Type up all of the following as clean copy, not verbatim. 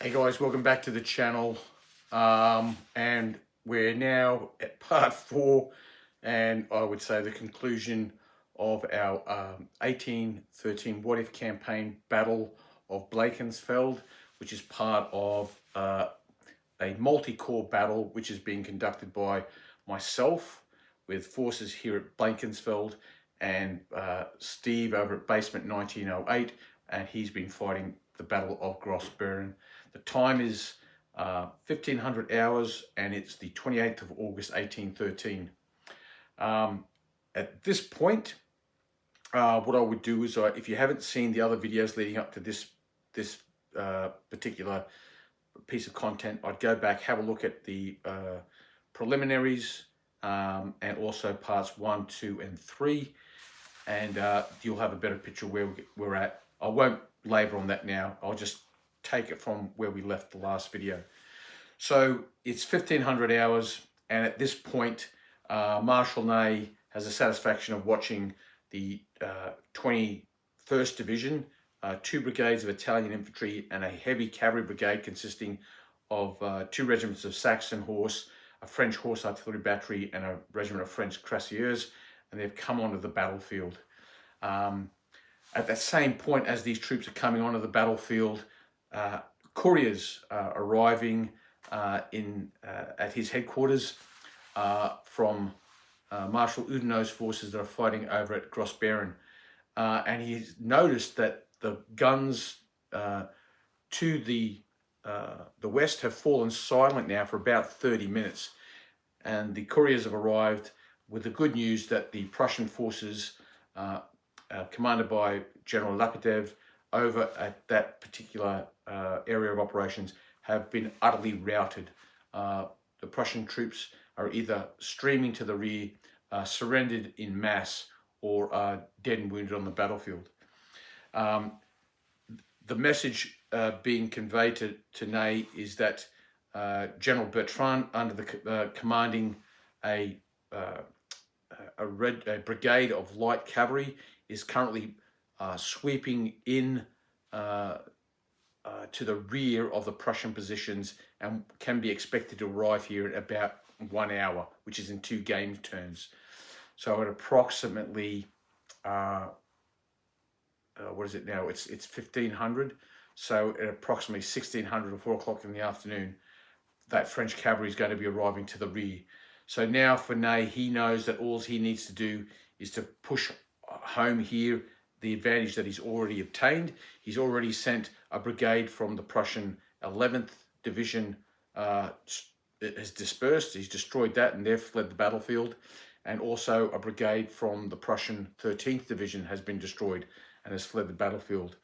Hey guys, welcome back to the channel, and we're now at part 4, and I would say the conclusion of our 1813 What If campaign Battle of Blankenfelde, which is part of a multi-corps battle which is being conducted by myself with forces here at Blankenfelde and Steve over at Basement 1908, and he's been fighting the Battle of Grossbeeren. The time is 1500 hours, and it's the 28th of August 1813. At this point, what I would do is, if you haven't seen the other videos leading up to this particular piece of content, I'd go back, have a look at the preliminaries, and also parts 1, 2, and 3, and you'll have a better picture where we're at. I won't labor on that now. I'll just take it from where we left the last video. So it's 1500 hours, and at this point, Marshal Ney has the satisfaction of watching the 21st Division, 2 brigades of Italian infantry, and a heavy cavalry brigade consisting of 2 regiments of Saxon horse, a French horse artillery battery, and a regiment of French cuirassiers, and they've come onto the battlefield. At that same point, as these troops are coming onto the battlefield, couriers arriving at his headquarters from Marshal Oudenau's forces that are fighting over at Grossbeeren, and he's noticed that the guns to the west have fallen silent now for about 30 minutes, and the couriers have arrived with the good news that the Prussian forces, commanded by General Lapidev, over at that particular area of operations, have been utterly routed. The Prussian troops are either streaming to the rear, surrendered in mass, or are dead and wounded on the battlefield. The message being conveyed to Ney is that General Bertrand, under the commanding a brigade of light cavalry, is currently sweeping in to the rear of the Prussian positions, and can be expected to arrive here in about 1 hour, which is in 2 game turns. So at approximately, what is it now? It's 1500. So at approximately 1600 or 4 o'clock in the afternoon, that French cavalry is going to be arriving to the rear. So now for Ney, he knows that all he needs to do is to push home here the advantage that he's already obtained. He's already sent a brigade from the Prussian 11th Division, has dispersed. He's destroyed that, and they've fled the battlefield. And also a brigade from the Prussian 13th Division has been destroyed and has fled the battlefield.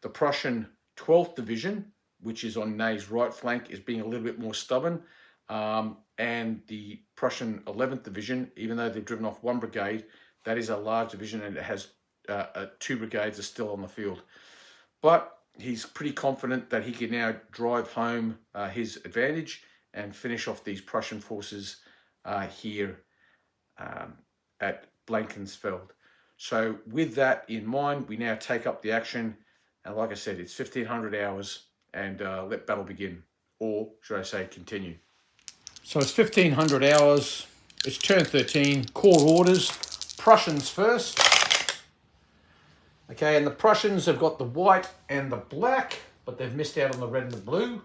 The Prussian 12th Division, which is on Ney's right flank, is being a little bit more stubborn. And the Prussian 11th Division, even though they've driven off 1 brigade, that is a large division, and it has 2 brigades are still on the field. But he's pretty confident that he can now drive home his advantage and finish off these Prussian forces here at Blankenfelde. So with that in mind, we now take up the action, and like I said, it's 1500 hours, and let battle begin, or should I say continue. So it's 1500 hours, it's turn 13, corps orders, Prussians first. Okay, and the Prussians have got the white and the black, but they've missed out on the red and the blue.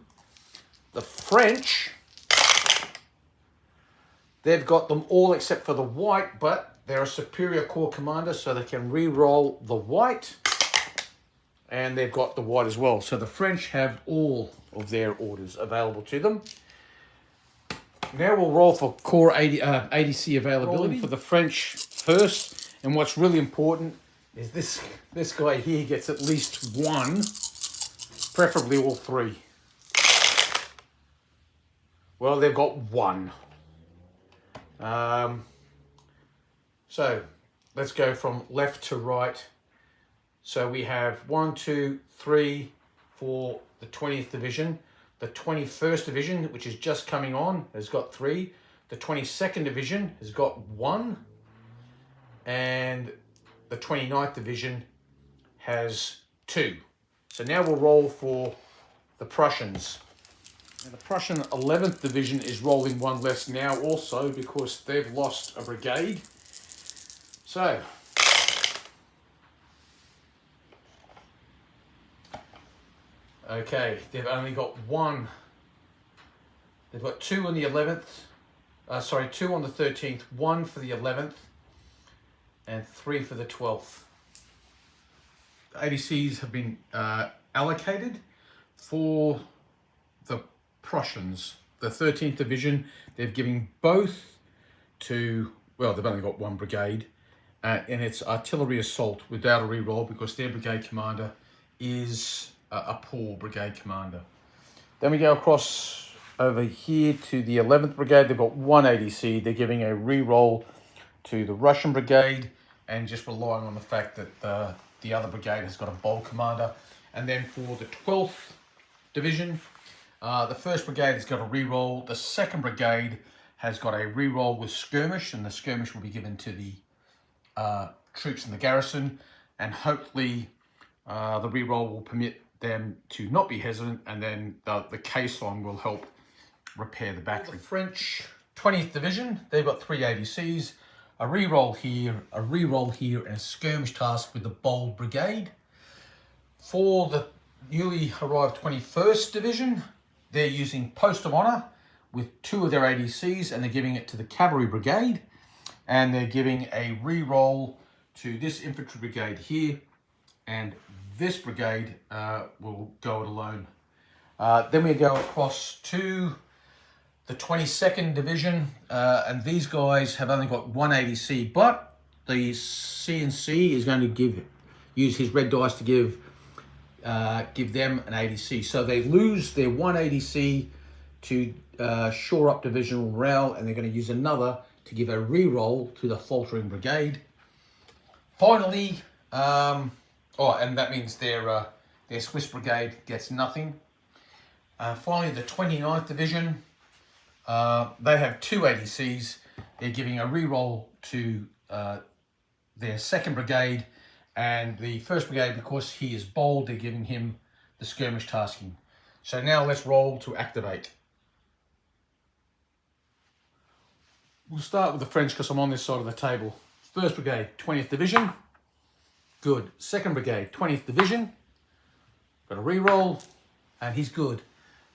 The French, they've got them all except for the white, but they're a superior corps commander, so they can re-roll the white, and they've got the white as well. So the French have all of their orders available to them. Now we'll roll for corps ADC availability for the French first, and what's really important is this guy here gets at least 1, preferably all 3. Well, they've got 1. So let's go from left to right. So we have 1, 2, 3 for the 20th Division. The 21st Division, which is just coming on, has got 3. The 22nd Division has got 1. And the 29th Division has 2. So now we'll roll for the Prussians. And the Prussian 11th Division is rolling one less now also because they've lost a brigade. So, okay, they've only got one. They've got 2 on the 11th. 2 on the 13th, 1 for the 11th, and 3 for the 12th. The ADCs have been allocated for the Prussians. The 13th Division, they're giving both to, well, they've only got 1 brigade, and it's artillery assault without a reroll because their brigade commander is a poor brigade commander. Then we go across over here to the 11th Brigade. They've got 1 ADC. They're giving a re-roll to the Russian brigade and just relying on the fact that the other brigade has got a bold commander. And then for the 12th Division, the 1st Brigade has got a re-roll. The 2nd Brigade has got a re-roll with skirmish, and the skirmish will be given to the troops in the garrison. And hopefully the re-roll will permit them to not be hesitant, and then the caisson will help repair the battery. The French 20th Division, they've got 3 ADCs, a re-roll here, a re-roll here, and a skirmish task with the bold brigade. For the newly arrived 21st Division, they're using post of honor with 2 of their ADCs, and they're giving it to the cavalry brigade, and they're giving a re-roll to this infantry brigade here, and this brigade will go it alone. Then we go across to the 22nd Division, and these guys have only got 1 ADC, but the CNC is going to use his red dice to give them an ADC. So they lose their 1 ADC to shore up divisional morale, and they're going to use another to give a re-roll to the faltering brigade. Finally, and that means their Swiss brigade gets nothing. Finally, the 29th Division, they have 2 ADCs. They're giving a re-roll to their 2nd Brigade, and the 1st Brigade, because he is bold, they're giving him the skirmish tasking. So now let's roll to activate. We'll start with the French because I'm on this side of the table. 1st Brigade, 20th Division. Good. 2nd Brigade, 20th Division. Got a re-roll, and he's good.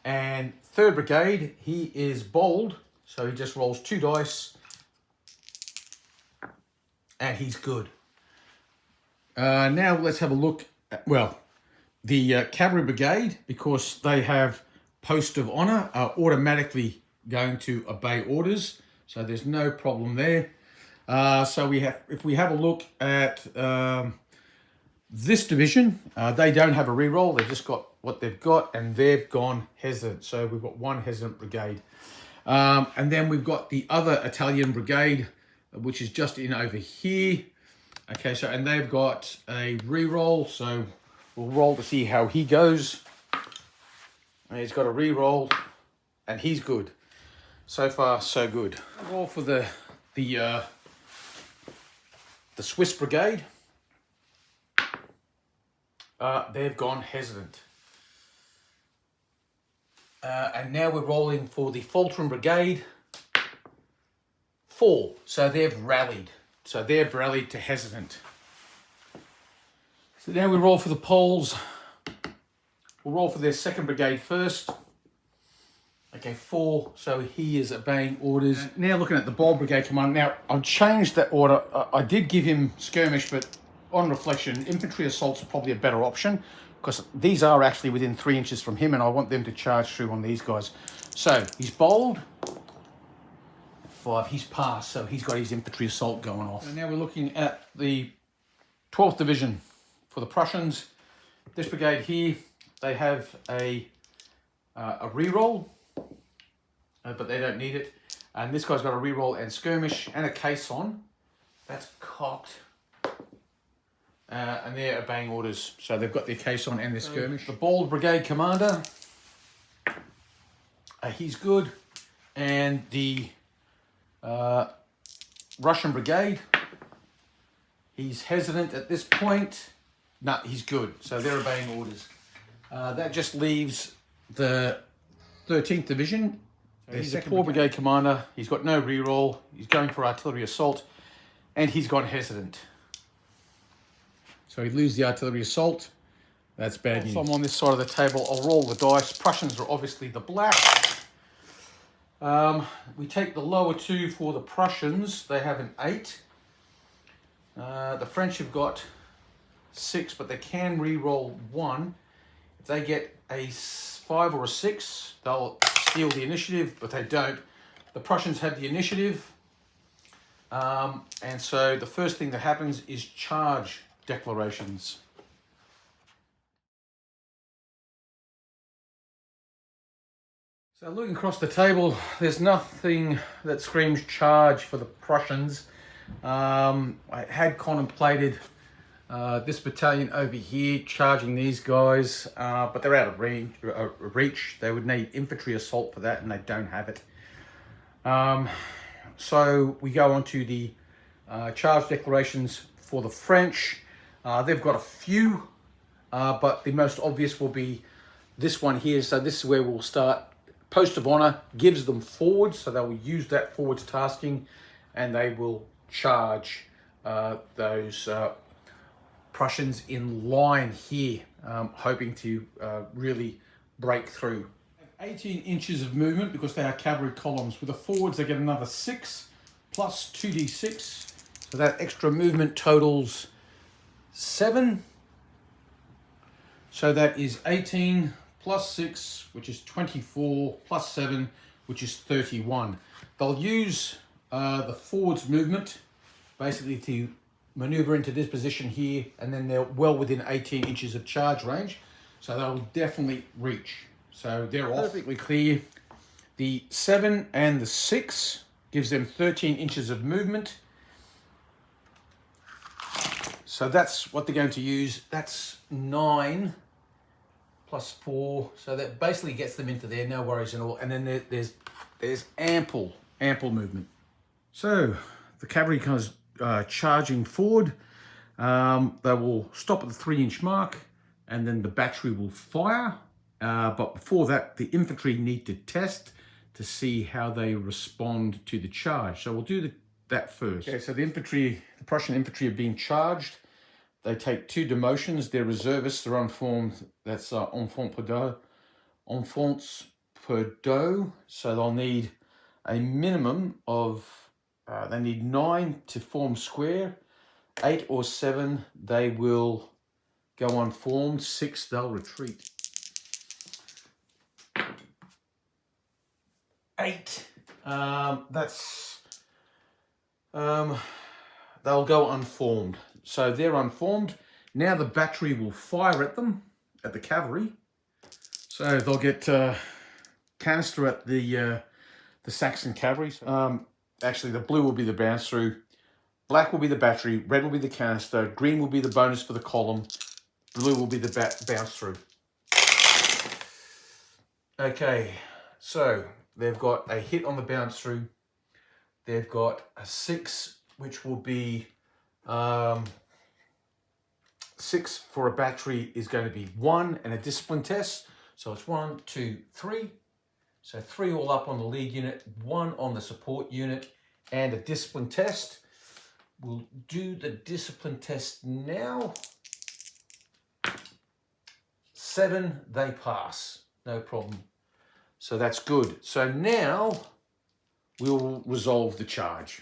And 3rd Brigade, he is bold, so he just rolls 2 dice, and he's good. Now let's have a look at, the Cavalry Brigade, because they have post of honor, are automatically going to obey orders, so there's no problem there. So if we have a look at this division, they don't have a re-roll, they've just got what they've got, and they've gone hesitant. So we've got 1 hesitant brigade. And then we've got the other Italian brigade, which is just in over here. Okay, so, and they've got a re-roll, so we'll roll to see how he goes. And he's got a re-roll, and he's good. So far, so good. Roll for the Swiss brigade. They've gone hesitant. And now we're rolling for the faltering brigade. 4. So they've rallied. So they've rallied to hesitant. So now we roll for the Poles. We'll roll for their 2nd brigade first. Okay, 4. So he is obeying orders. Now looking at the bold brigade commander. Now I've changed that order. I did give him skirmish, but on reflection, infantry assault's probably a better option, because these are actually within 3 inches from him, and I want them to charge through on these guys. So he's bold. 5, he's passed, so he's got his infantry assault going off. And now we're looking at the 12th Division for the Prussians. This brigade here, they have a re-roll, but they don't need it. And this guy's got a re-roll and skirmish and a caisson. That's cocked. And they're obeying orders. So they've got their caisson and their skirmish. The bold brigade commander, he's good. And the Russian brigade, he's hesitant at this point. No, he's good. So they're obeying orders. That just leaves the 13th Division. He's a Corps Brigade commander. He's got no reroll. He's going for artillery assault, and he's gone hesitant. So he loses the artillery assault. That's bad news. So I'm on this side of the table. I'll roll the dice. Prussians are obviously the black. We take the lower two for the Prussians. They have an 8. The French have got 6, but they can re-roll 1. If they get a 5 or a 6, they'll steal the initiative, but they don't. The Prussians have the initiative. And so the first thing that happens is charge declarations. So looking across the table, there's nothing that screams charge for the Prussians. I had contemplated this battalion over here charging these guys, but they're out of reach. They would need infantry assault for that, and they don't have it. So we go on to the charge declarations for the French. They've got a few, but the most obvious will be this one here. So this is where we'll start. Post of honor gives them forward, so they will use that forwards tasking, and they will charge those Prussians in line here, hoping to really break through. 18 inches of movement because they are cavalry columns. With the forwards, they get another 6 plus 2d6, so that extra movement totals 7. So that is 18 plus 6, which is 24, plus 7, which is 31. They'll use the forwards movement basically to maneuver into this position here, and then they're well within 18 inches of charge range, so they'll definitely reach. So they're off. Perfectly clear. The 7 and the 6 gives them 13 inches of movement. So that's what they're going to use. That's 9 plus 4, so that basically gets them into there, no worries at all. And then there's ample movement. So the cavalry comes charging forward. They will stop at the 3-inch mark, and then the battery will fire. But before that, the infantry need to test to see how they respond to the charge. So we'll do that first. Okay, so the Prussian infantry are being charged. They take 2 demotions. They're reservists. They're unformed. That's enfants per dos. So they'll need a minimum of, they need 9 to form square. 8 or 7, they will go unformed. 6, they'll retreat. 8, they'll go unformed. So they're unformed. Now the battery will fire at them, at the cavalry. So they'll get canister at the Saxon cavalry. Actually, the blue will be the bounce through, black will be the battery, red will be the canister, green will be the bonus for the column, blue will be the bounce through. Okay, so they've got a hit on the bounce through. They've got a 6, which will be 6 for a battery is going to be 1, and a discipline test. So it's 1, 2, 3. So 3 all up on the lead unit, 1 on the support unit, and a discipline test. We'll do the discipline test now. 7, they pass, no problem. So that's good. So now we'll resolve the charge.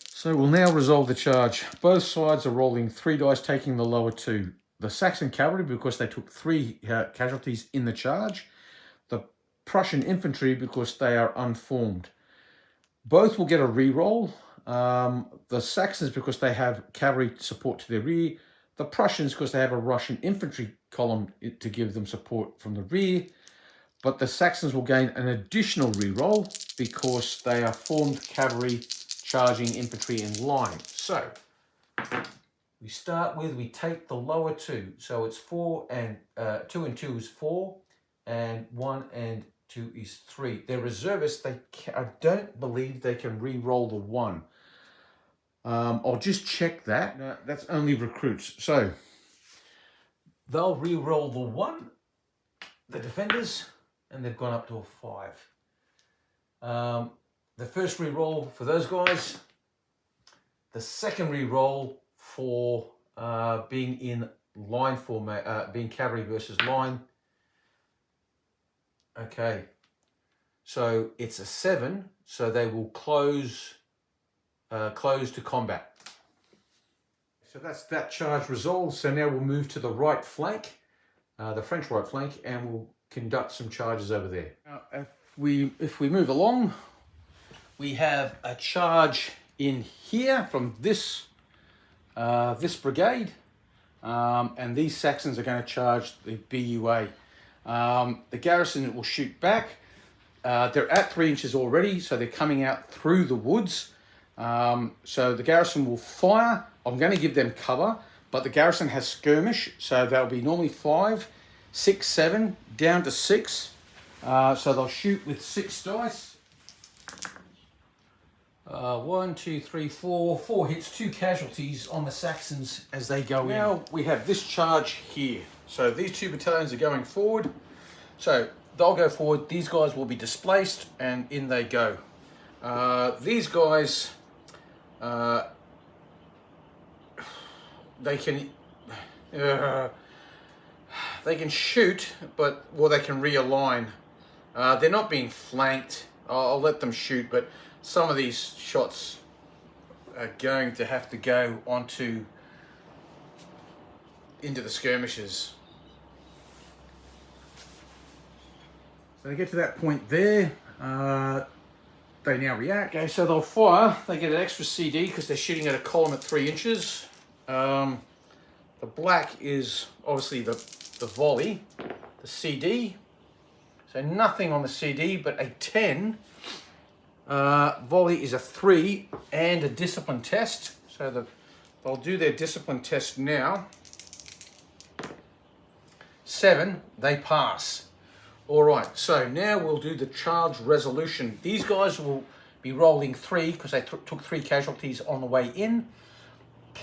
So we'll now resolve the charge. Both sides are rolling 3 dice, taking the lower 2. The Saxon cavalry, because they took 3 casualties in the charge. The Prussian infantry, because they are unformed. Both will get a re-roll. The Saxons, because they have cavalry support to their rear. The Prussians, because they have a Russian infantry column to give them support from the rear. But the Saxons will gain an additional re-roll because they are formed cavalry charging infantry in line. So we start with, we take the lower 2. So it's 4 and 2 and 2 is 4, and 1 and 2 is 3. They're reservists. I don't believe they can re-roll the 1. I'll just check that. No, that's only recruits. So they'll re-roll the 1, the defenders, and they've gone up to a 5. The first re-roll for those guys. The second re-roll for being in line format, being cavalry versus line. Okay, so it's a 7, so they will close to combat. So that's that charge resolved. So now we'll move to the right flank, the French right flank, and we'll conduct some charges over there. Now, if we move along, we have a charge in here from this brigade, and these Saxons are going to charge the BUA. The garrison will shoot back. They're at 3 inches already, so they're coming out through the woods. So the garrison will fire. I'm going to give them cover, but the garrison has skirmish, so they'll be normally 5, 6, 7, down to 6. So they'll shoot with 6 dice. 1, 2, 3, 4. 4 hits, 2 casualties on the Saxons as they go in. Now we have this charge here. So these 2 battalions are going forward. So they'll go forward. These guys will be displaced, and in they go. These guys, they can shoot, but they can realign. They're not being flanked. I'll let them shoot, but some of these shots are going to have to go into the skirmishes. So they get to that point there. They now react. Okay, so they'll fire. They get an extra CD because they're shooting at a column at 3 inches. The black is obviously the volley, the CD. So nothing on the CD, but a 10. Volley is a 3 and a discipline test. So they'll do their discipline test now. 7, they pass. All right, so now we'll do the charge resolution. These guys will be rolling 3 because they took 3 casualties on the way in.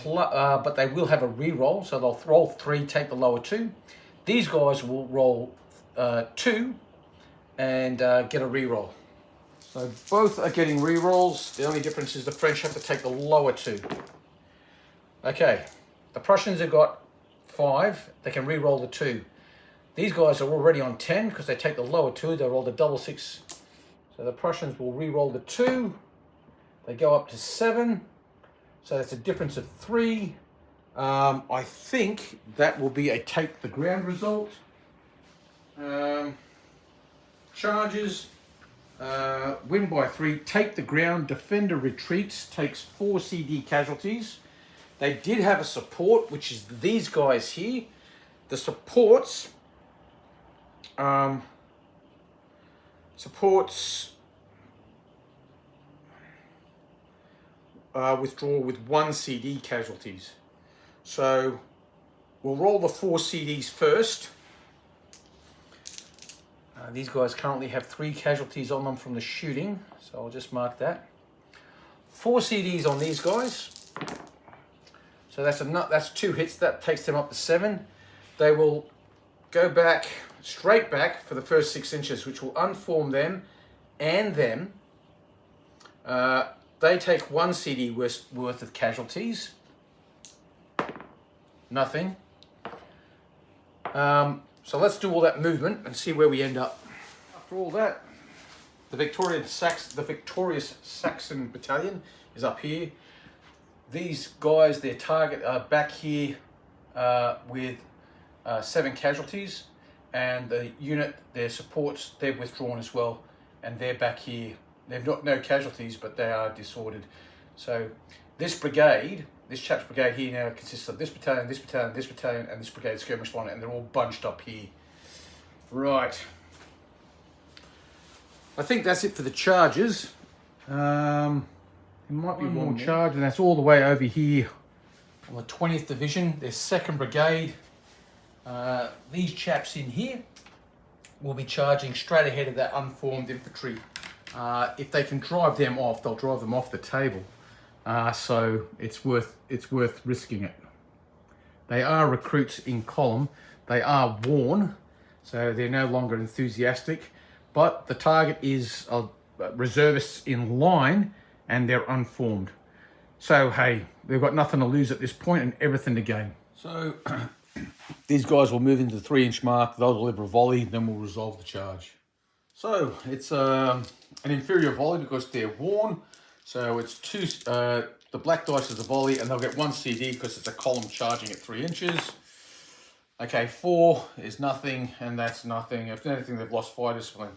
But they will have a re-roll, so they'll roll 3, take the lower 2. These guys will roll 2 and get a re-roll. So both are getting re-rolls. The only difference is the French have to take the lower 2. Okay, the Prussians have got 5. They can re-roll the 2. These guys are already on 10 because they take the lower 2. They roll the double 6. So the Prussians will re-roll the 2. They go up to 7. So that's a difference of 3. I think that will be a take the ground result. Charges, win by 3, take the ground, defender retreats, takes 4 CD casualties. They did have a support, which is these guys here. The supports withdraw with 1 CD casualties. So we'll roll the 4 CDs first. These guys currently have 3 casualties on them from the shooting, so I'll just mark that. 4 CDs on these guys. So that's 2 hits. That takes them up to 7. They will go back, straight back for the first 6 inches, which will unform them and them. They take 1 CD worth of casualties. Nothing. So let's do all that movement and see where we end up. After all that, the victorious Saxon battalion is up here. These guys, their target are back here with 7 casualties, and the unit, their supports, they've withdrawn as well, and they're back here. They've got no casualties, but they are disordered. So this brigade, this chap's brigade here now consists of this battalion, this battalion, this battalion, and this brigade skirmish line, and they're all bunched up here. Right. I think that's it for the charges. There might be one more charge, and that's all the way over here on the 20th Division, their 2nd Brigade. These chaps in here will be charging straight ahead of that unformed infantry. If they can drive them off, they'll drive them off the table. So it's worth risking it. They are recruits in column. They are worn, so they're no longer enthusiastic. but the target is reservists in line and they're unformed. So, hey, they've got nothing to lose at this point and everything to gain. So, these guys will move into the 3-inch mark, they'll deliver a volley, then we'll resolve the charge. So, it's an inferior volley because they're worn. So, it's the black dice is a volley and they'll get 1 CD because it's a column charging at 3 inches. Okay, 4 is nothing and that's nothing. If anything, they've lost fire discipline.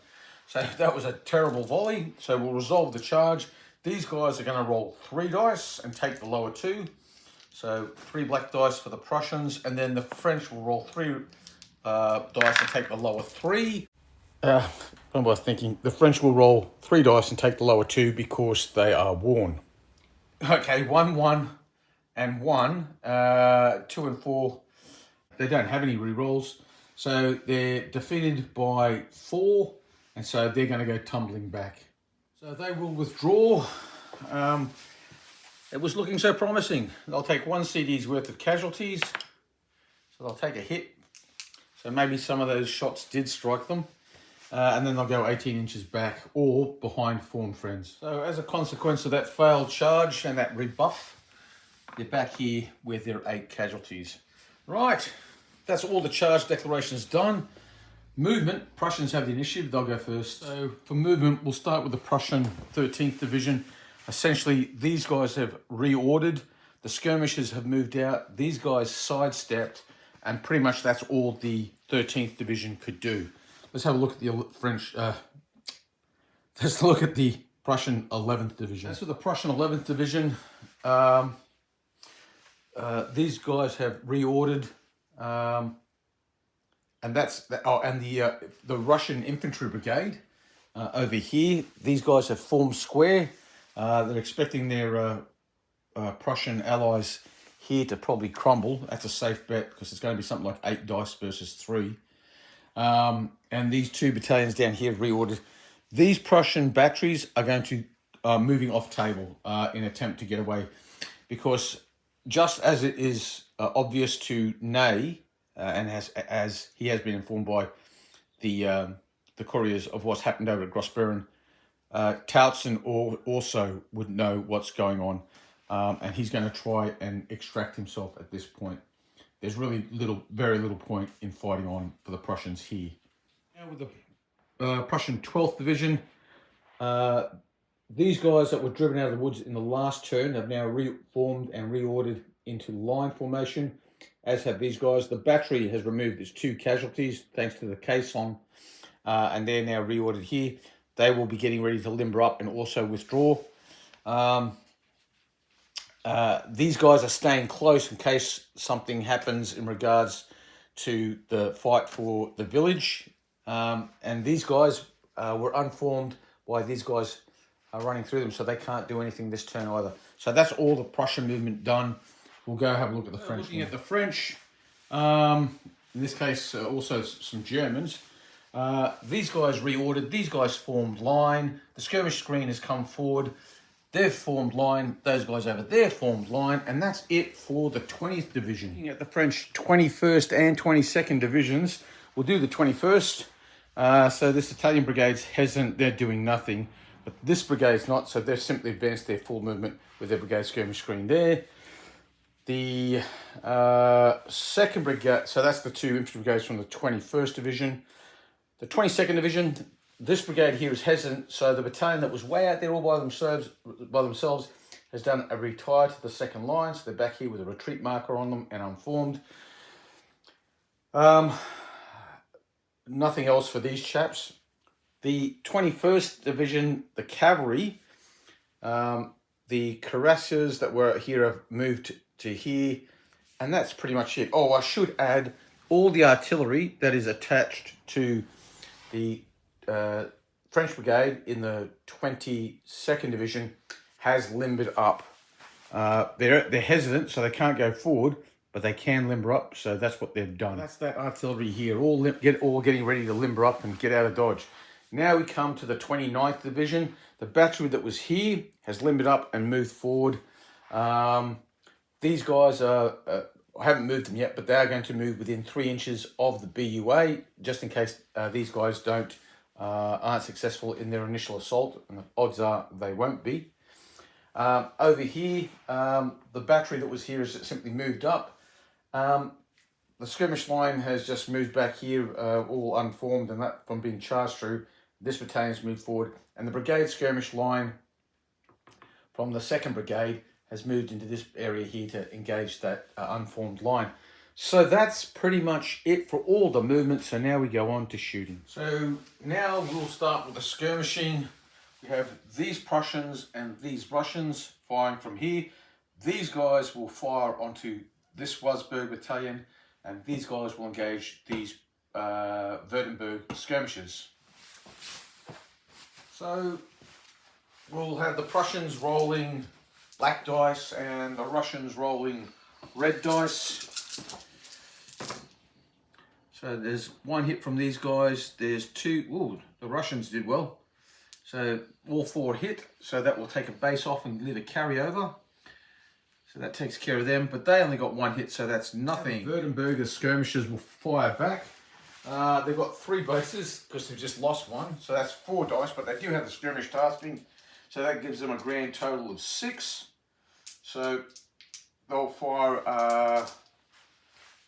So, that was a terrible volley. So, we'll resolve the charge. These guys are going to roll 3 dice and take the lower 2. So 3 black dice for the Prussians, and then the French will roll 3 dice and take the lower 3. What was I thinking? The French will roll 3 dice and take the lower 2 because they are worn. Okay, 1, 1, and 1. 2 and 4. They don't have any rerolls, so they're defeated by 4, and so they're going to go tumbling back. So they will withdraw. It was looking so promising. They'll take 1 CD's worth of casualties. So they'll take a hit. So maybe some of those shots did strike them. And then they'll go 18 inches back or behind formed friends. So as a consequence of that failed charge and that rebuff, they're back here with their 8 casualties. Right, that's all the charge declarations done. Movement, Prussians have the initiative, they'll go first. So for movement, we'll start with the Prussian 13th Division. Essentially, these guys have reordered. The skirmishers have moved out. These guys sidestepped, and pretty much that's all the 13th Division could do. Let's have a look at the French. Let's look at the Prussian 11th Division. As for the Prussian 11th Division, these guys have reordered. And that's the Russian infantry brigade over here. These guys have formed square. They're expecting their Prussian allies here to probably crumble. That's a safe bet because it's going to be something like 8 dice versus 3. And these 2 battalions down here have reordered. These Prussian batteries are going to moving off table in attempt to get away, because just as it is obvious to Ney. And as he has been informed by the couriers of what's happened over at Grossbeeren, Tautzen also would know what's going on, and he's going to try and extract himself at this point. There's really very little point in fighting on for the Prussians here. Now with the Prussian 12th Division, these guys that were driven out of the woods in the last turn have now reformed and reordered into line formation, as have these guys. The battery has removed its 2 casualties thanks to the caisson, and they're now reordered here. They will be getting ready to limber up and also withdraw. These guys are staying close in case something happens in regards to the fight for the village. And these guys were unformed by these guys running through them, so they can't do anything this turn either. So that's all the Prussian movement done. We'll go have a look at the French. Looking at the French, in this case also some Germans. These guys reordered, these guys formed line, the skirmish screen has come forward, they've formed line, those guys over there formed line, and that's it for the 20th Division. Looking at the French 21st and 22nd Divisions, we'll do the 21st. So this Italian brigade's hesitant, they're doing nothing, but this brigade's not, so they've simply advanced their full movement with their brigade skirmish screen there. The 2nd Brigade, so that's the 2 infantry brigades from the 21st Division. The 22nd Division, this brigade here is hesitant, so the battalion that was way out there all by themselves has done a retire to the 2nd line, so they're back here with a retreat marker on them and unformed. Nothing else for these chaps. The 21st Division, the cavalry, the cuirassiers that were here have moved to here, and that's pretty much it. Oh, I should add, all the artillery that is attached to the French brigade in the 22nd Division has limbered up. They're hesitant, so they can't go forward, but they can limber up, so that's what they've done. That's that artillery here, all getting ready to limber up and get out of dodge. Now we come to the 29th Division. The battery that was here has limbered up and moved forward. These guys I haven't moved them yet, but they are going to move within 3 inches of the BUA, just in case these guys don't aren't successful in their initial assault, and the odds are they won't be. Over here, the battery that was here has simply moved up. The skirmish line has just moved back here, all unformed, and that from being charged through. This battalion's moved forward, and the brigade skirmish line from the 2nd Brigade has moved into this area here to engage that unformed line. So that's pretty much it for all the movement. So now we go on to shooting. So now we'll start with the skirmishing. We have these Prussians and these Russians firing from here. These guys will fire onto this Wurzburg battalion, and these guys will engage these Württemberg skirmishers. So we'll have the Prussians rolling black dice and the Russians rolling red dice. So there's 1 hit from these guys. There's 2. Ooh, the Russians did well. So all 4 hit. So that will take a base off and leave a carryover. So that takes care of them. But they only got 1 hit, so that's nothing. Württemberger skirmishers will fire back. They've got 3 bases because they've just lost 1. So that's 4 dice, but they do have the skirmish tasking. So that gives them a grand total of 6. So they'll fire,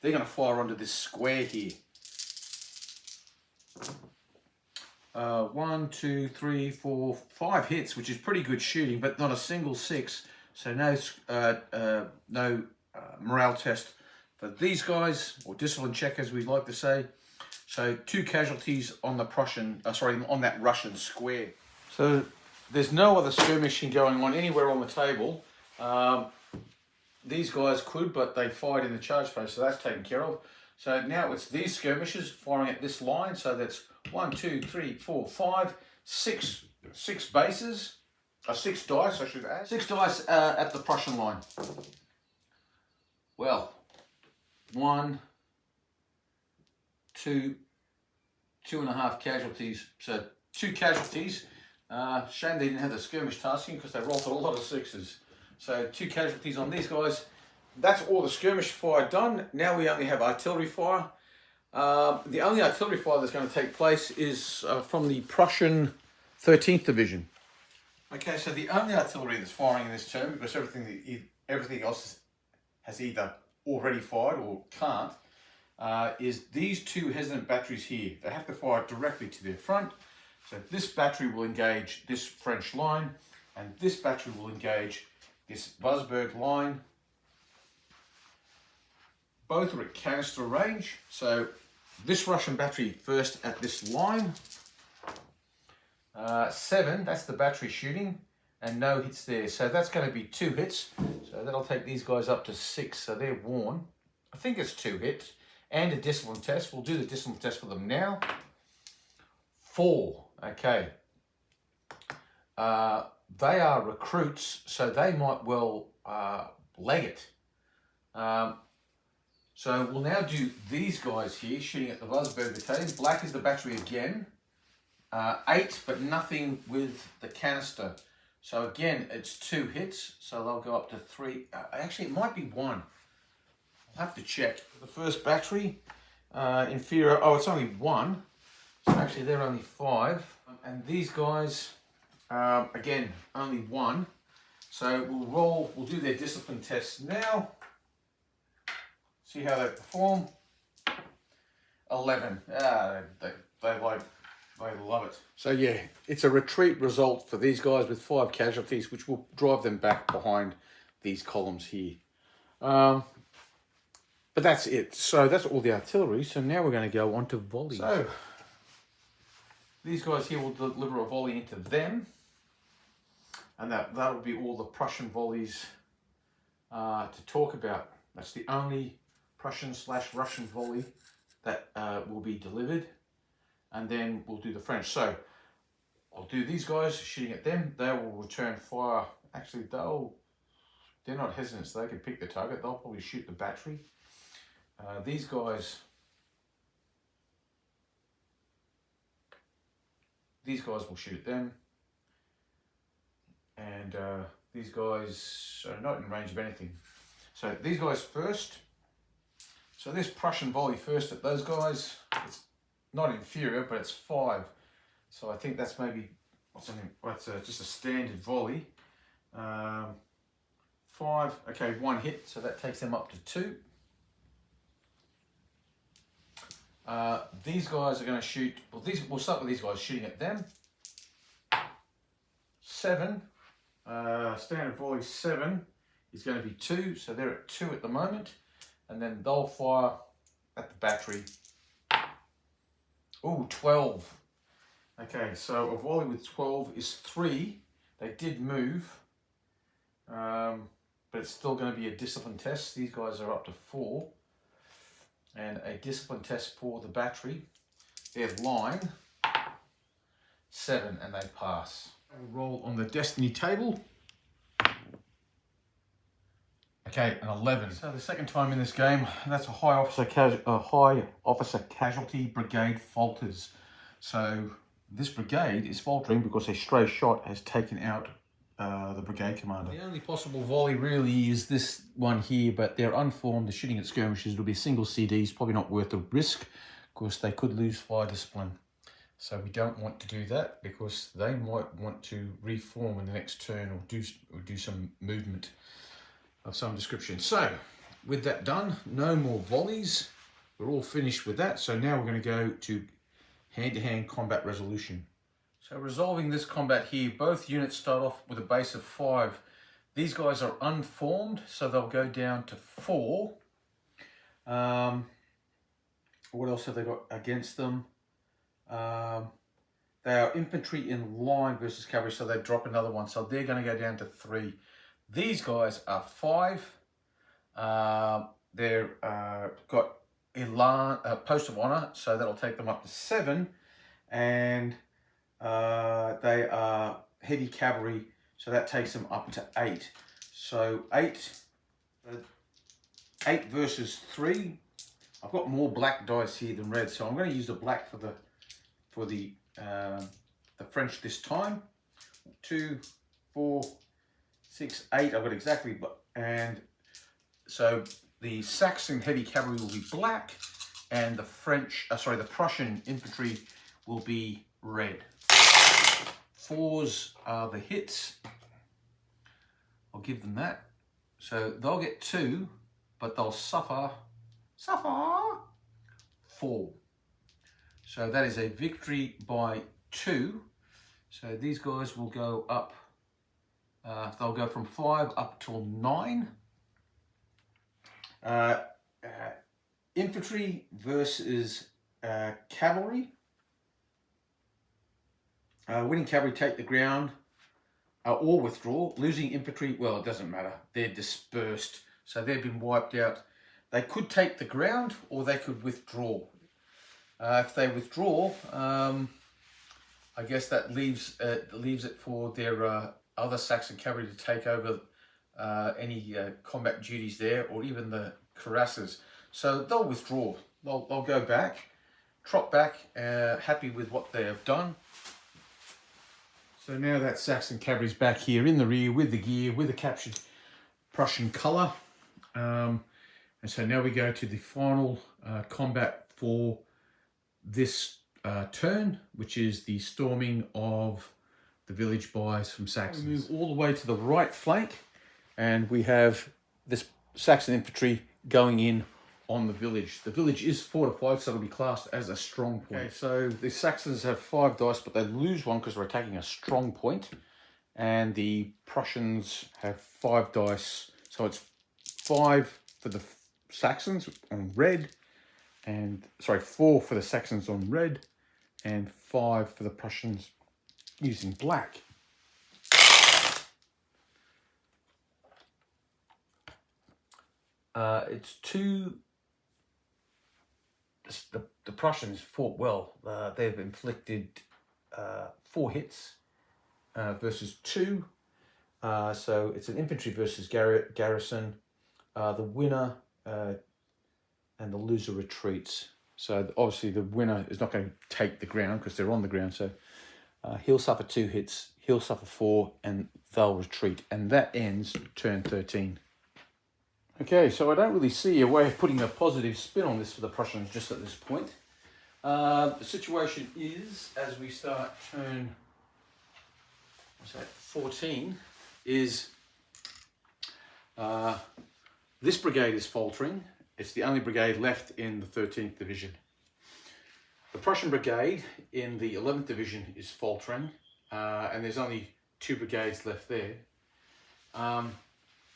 they're going to fire onto this square here. 1, 2, 3, 4, 5 hits, which is pretty good shooting, but not a single 6. So no morale test for these guys, or discipline check as we like to say. So 2 casualties on the on that Russian square. So there's no other skirmishing going on anywhere on the table. These guys could, but they fired in the charge phase, so that's taken care of. So now it's these skirmishers firing at this line. So that's 1, 2, 3, 4, 5, 6 bases. 6 dice, I should add. 6 dice at the Prussian line. Well, 1, 2, 2.5 casualties. So 2 casualties. Shame they didn't have the skirmish tasking because they rolled a lot of 6s. So 2 casualties on these guys. That's all the skirmish fire done. Now we only have artillery fire. The only artillery fire that's going to take place is from the Prussian 13th Division. Okay, so the only artillery that's firing in this term, because everything else has either already fired or can't, is these 2 hesitant batteries here. They have to fire directly to their front. So this battery will engage this French line, and this battery will engage this Wurzburg line. Both are at canister range. So this Russian battery first at this line. 7, that's the battery shooting, and no hits there. So that's going to be 2 hits. So that'll take these guys up to 6. So they're worn. I think it's 2 hits and a discipline test. We'll do the discipline test for them now. 4. Okay. They are recruits, so they might well leg it. So we'll now do these guys here, shooting at the Wurzburg battalion. Black is the battery again. 8, but nothing with the canister. So again, it's 2 hits, so they'll go up to 3. Actually, it might be 1. I'll have to check. The first battery, inferior, oh, it's only 1. So actually, they're only 5. And these guys, again, only 1. So we'll do their discipline tests now. See how they perform. 11. They love it. So yeah, it's a retreat result for these guys with 5 casualties, which will drive them back behind these columns here. But that's it. So that's all the artillery. So now we're going to go on to volleys. So these guys here will deliver a volley into them. And that will be all the Prussian volleys to talk about. That's the only Prussian/Russian volley that will be delivered. And then we'll do the French. So I'll do these guys shooting at them. They will return fire. Actually, they're not hesitant, so they can pick the target. They'll probably shoot the battery. These guys will shoot at them. And these guys are not in range of anything. So these guys first. So this Prussian volley first at those guys. It's not inferior, but it's 5. So I think that's maybe something. That's just a standard volley. 5. Okay, 1 hit. So that takes them up to 2. These guys are going to shoot. Well, we'll start with these guys shooting at them. 7. Standard volley 7 is going to be 2. So they're at 2 at the moment, and then they'll fire at the battery. Ooh, 12. Okay, so a volley with 12 is 3. They did move, but it's still going to be a discipline test. These guys are up to 4. And a discipline test for the battery. Their line, 7, and they pass. We'll roll on the destiny table. Okay, an 11. So the second time in this game, that's a high officer casualty brigade falters. So this brigade is faltering because a stray shot has taken out the brigade commander. The only possible volley really is this one here, but they're unformed. They're shooting at skirmishes. It'll be a single CD. It's probably not worth the risk. Of course, they could lose fire discipline. So we don't want to do that because they might want to reform in the next turn or do some movement of some description. So with that done, no more volleys. We're all finished with that. So now we're going to go to hand-to-hand combat resolution. So resolving this combat here, both units start off with a base of 5. These guys are unformed, so they'll go down to 4. What else have they got against them? They are infantry in line versus cavalry, so they drop another one. So they're going to go down to 3. These guys are 5. They're got elan, post of honor, so that'll take them up to 7. And they are heavy cavalry, so that takes them up to 8. So 8 versus 3. I've got more black dice here than red, so I'm going to use the black for the French this time. 2, 4, 6, 8. I've got exactly, and so the Saxon heavy cavalry will be black, and the the Prussian infantry will be red. 4s are the hits. I'll give them that. So they'll get 2, but they'll suffer 4. So that is a victory by 2. So these guys will go up. They'll go from 5 up till 9. Infantry versus cavalry. Winning cavalry take the ground or withdraw. Losing infantry, well, it doesn't matter. They're dispersed, so they've been wiped out. They could take the ground or they could withdraw. If they withdraw, I guess that leaves it for their other Saxon cavalry to take over any combat duties there, or even the cuirassiers. So they'll withdraw. They'll go back, trot back, happy with what they have done. So now that Saxon cavalry's back here in the rear with the gear, with the captured Prussian colour. And so now we go to the final combat for this turn, which is the storming of the village by some Saxons. We move all the way to the right flank, and we have this Saxon infantry going in on the village. The village is fortified, so it'll be classed as a strong point. Okay, so the Saxons have 5 dice, but they lose 1 because they're attacking a strong point. And the Prussians have 5 dice, so it's 5 for the Saxons on red, and 4 for the Saxons on red, and 5 for the Prussians using black. It's 2. The Prussians fought well. They've inflicted 4 hits versus 2. So it's an infantry versus garrison. The winner and the loser retreats. So obviously the winner is not going to take the ground because they're on the ground. So he'll suffer 2 hits, he'll suffer 4, and they'll retreat. And that ends turn 13. Okay, so I don't really see a way of putting a positive spin on this for the Prussians just at this point. The situation is, as we start turn, what's that, 14, is this brigade is faltering. It's the only brigade left in the 13th Division. The Prussian brigade in the 11th Division is faltering, and there's only 2 brigades left there. On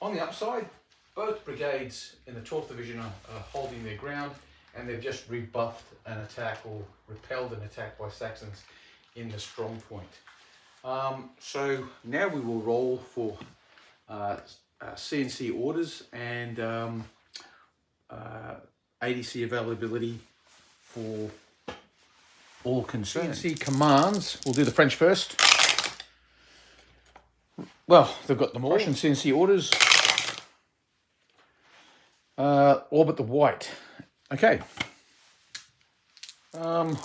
the upside, both brigades in the 12th Division are holding their ground, and they've just rebuffed an attack or repelled an attack by Saxons in the strong point. So now we will roll for CNC orders and ADC availability for all concerned. CNC commands, we'll do the French first. Well, they've got them all. Russian CNC orders. All but the white. Okay. We'll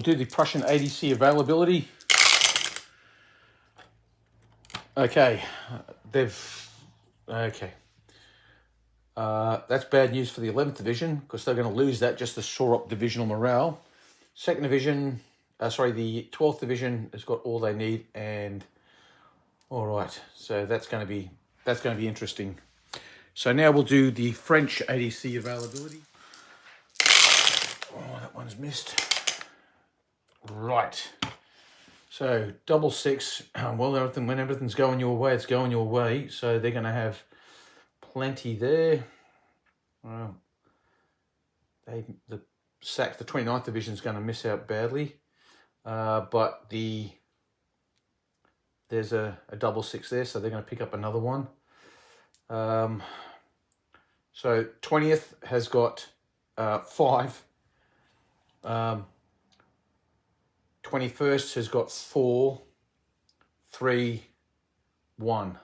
do the Prussian ADC availability. Okay. Okay. That's bad news for the 11th Division because they're going to lose that just to shore up divisional morale. Second Division, the 12th Division has got all they need, and all right, so that's going to be interesting. So now we'll do the French ADC availability. Oh, that one's missed. Right. So 666. Well, when everything's going your way, it's going your way. So they're going to have plenty there. Well, the 29th Division is going to miss out badly, but there's a 666 there, so they're going to pick up another one. So 20th has got 5. 21st has got 4, 3, 1.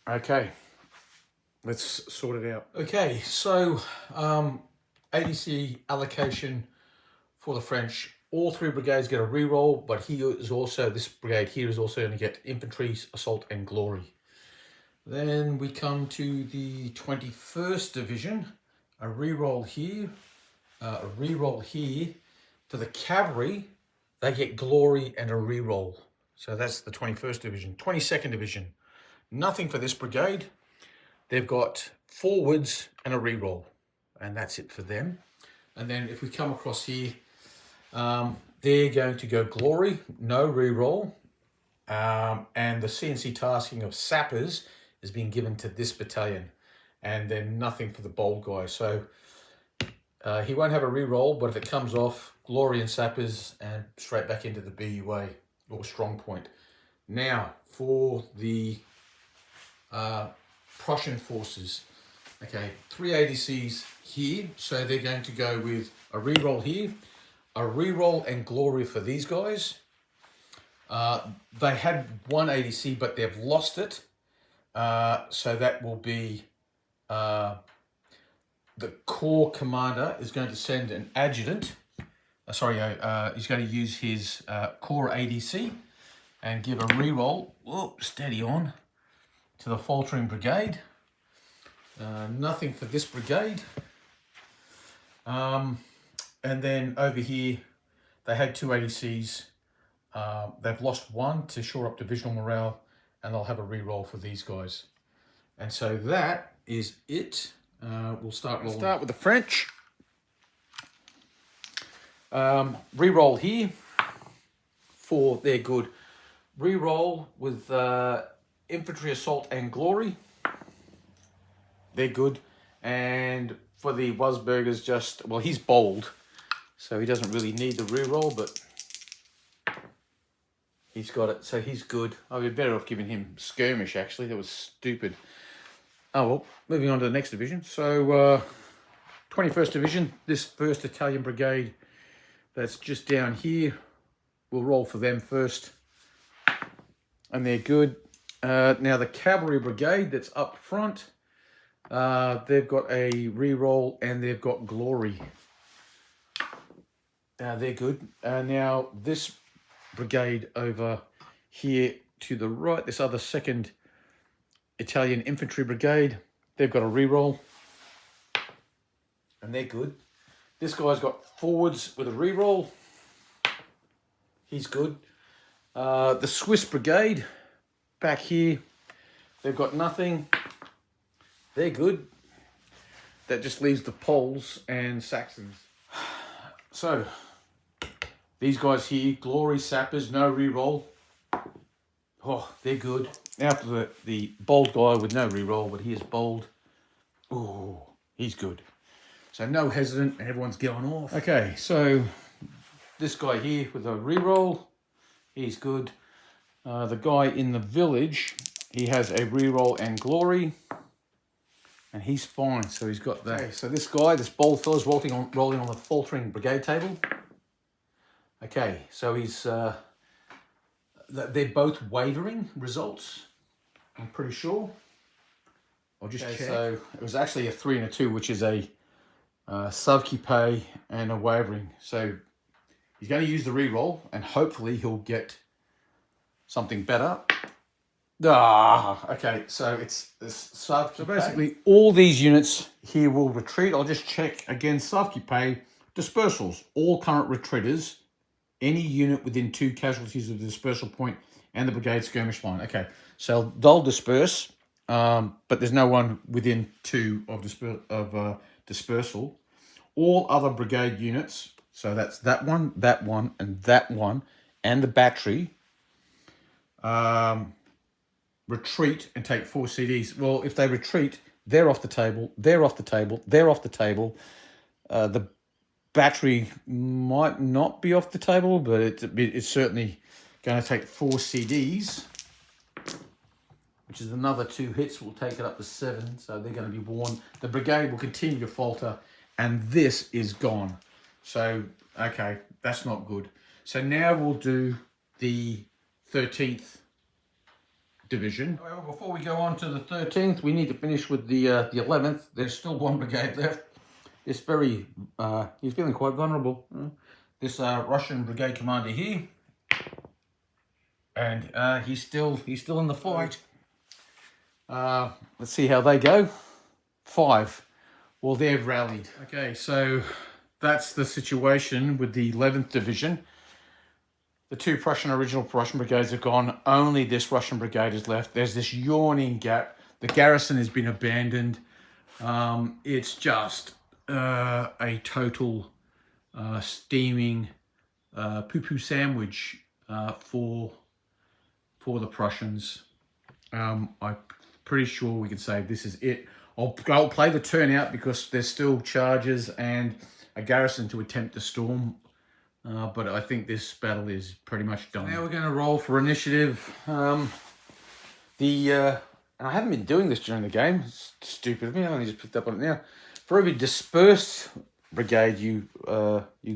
Okay, let's sort it out. Okay, so ADC allocation for the French. All 3 brigades get a reroll, but this brigade here is also going to get infantry, assault, and glory. Then we come to the 21st Division. A reroll here, a reroll here. To the cavalry, they get glory and a reroll. So that's the 21st Division. 22nd Division, nothing for this brigade. They've got forwards and a reroll, and that's it for them. And then if we come across here, they're going to go glory, no reroll, and the CNC tasking of sappers is being given to this battalion, and then nothing for the bold guy. So he won't have a reroll, but if it comes off, glory and sappers and straight back into the BUA or strong point. Now for the Prussian forces. Okay, 3 ADCs here, so they're going to go with a reroll here, a reroll and glory for these guys. They had 1 ADC, but they've lost it. So that will be the corps commander is going to send an adjutant. He's going to use his corps ADC and give a reroll. Whoa, steady on to the faltering brigade. Nothing for this brigade. And then over here, they had 2 ADCs. They've lost 1 to shore up divisional morale, and they'll have a reroll for these guys. And so that is it. We'll start rolling. Start with the French. Reroll here for their good. Reroll with infantry, assault, and glory. They're good. And for the Wasbergers, he's bold, so he doesn't really need the reroll, but he's got it, so he's good. I'd be better off giving him skirmish, actually. That was stupid. Oh, well, moving on to the next division. So, 21st Division, this 1st Italian Brigade that's just down here. We'll roll for them first. And they're good. Now, the Cavalry Brigade that's up front, they've got a reroll and they've got glory. They're good. Now, this brigade over here to the right, this other 2nd Italian Infantry Brigade, they've got a reroll and they're good. This guy's got forwards with a reroll. He's good. The Swiss Brigade back here, they've got nothing. They're good. That just leaves the Poles and Saxons. So, these guys here, Glory Sappers, no reroll. Oh, they're good. Now to the bold guy with no reroll, but here's bold. Oh, he's good. So no hesitant, and everyone's going off. Okay, so this guy here with a reroll, he's good. The guy in the village, he has a reroll and glory, and he's fine. So he's got that. Okay, so this guy, this bold fella's rolling on the faltering brigade table. Okay, so he's they're both wavering results, I'm pretty sure. I'll just check. So it was actually a 3 and a 2, which is a Savki pay and a wavering. So he's going to use the reroll, and hopefully he'll get something better. Okay, so it's Savki. So basically, all these units here will retreat. I'll just check again. Savki pay dispersals. All current retreaters. Any unit within 2 casualties of the dispersal point and the brigade skirmish line. Okay, so they'll disperse, but there's no one within 2 of dispersal. All other brigade units, so that's that one, and that one, and the battery, retreat and take 4 CDs. Well, if they retreat, they're off the table, they're off the table, they're off the table. The battery might not be off the table, but it's certainly going to take 4 CDs, which is another 2 hits. Will take it up to 7, so they're going to be worn. The brigade will continue to falter, and this is gone. So, okay, that's not good. So now we'll do the 13th division. However, before we go on to the 13th, we need to finish with the 11th. There's still 1 brigade left. It's very, he's feeling quite vulnerable. This Russian brigade commander here, and he's still in the fight. Let's see how they go. 5. Well, they've rallied. Okay, so that's the situation with the 11th division. The 2 original Prussian brigades are gone. Only this Russian brigade is left. There's this yawning gap. The garrison has been abandoned. It's just a total steaming poo-poo sandwich for the Prussians. I'm pretty sure we can say this is it. I'll play the turnout because there's still charges and a garrison to attempt to storm, but I think this battle is pretty much done. Now we're going to roll for initiative. And I haven't been doing this during the game. It's stupid of me. I only just picked up on it now. For every dispersed brigade, you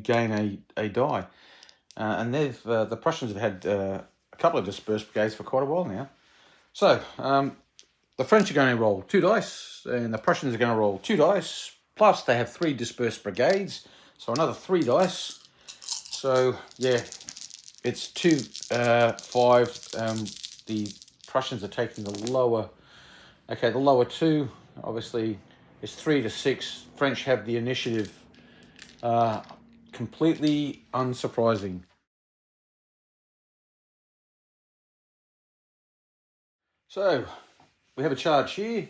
gain a die, and the Prussians have had a couple of dispersed brigades for quite a while now. So the French are going to roll 2 dice, and the Prussians are going to roll 2 dice. Plus, they have 3 dispersed brigades, so another 3 dice. So yeah, it's 2, 5. The Prussians are taking the lower. Okay, the lower 2, obviously. It's 3 to 6. French have the initiative. Completely unsurprising. So, we have a charge here.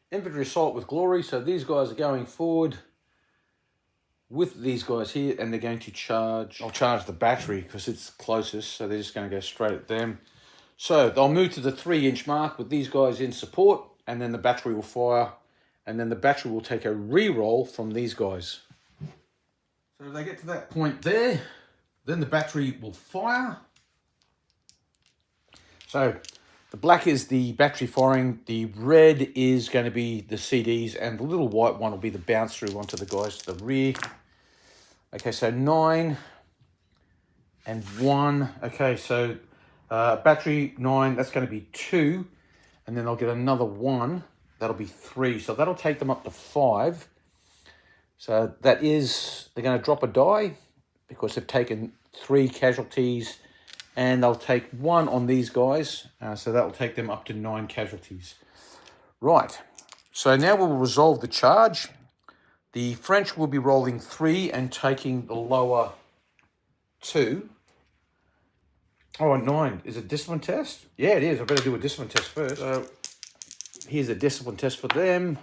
Infantry assault with glory. So these guys are going forward with these guys here, and they're going to charge. I'll charge the battery because it's closest, so they're just going to go straight at them. So they'll move to the 3-inch mark with these guys in support, and then the battery will fire. And then the battery will take a re-roll from these guys. So if they get to that point there, then the battery will fire. So the black is the battery firing, the red is going to be the CDs, and the little white one will be the bounce through onto the guys to the rear. Okay, so 9 and 1. Okay, so battery 9, that's going to be 2. And then I'll get another 1. That'll be 3. So that'll take them up to 5. So that is, they're going to drop a die because they've taken 3 casualties, and they'll take 1 on these guys. So that'll take them up to 9 casualties. Right. So now we'll resolve the charge. The French will be rolling 3 and taking the lower 2. Oh, 9. Is it discipline test? Yeah, it is. I better do a discipline test first. So here's a discipline test for them.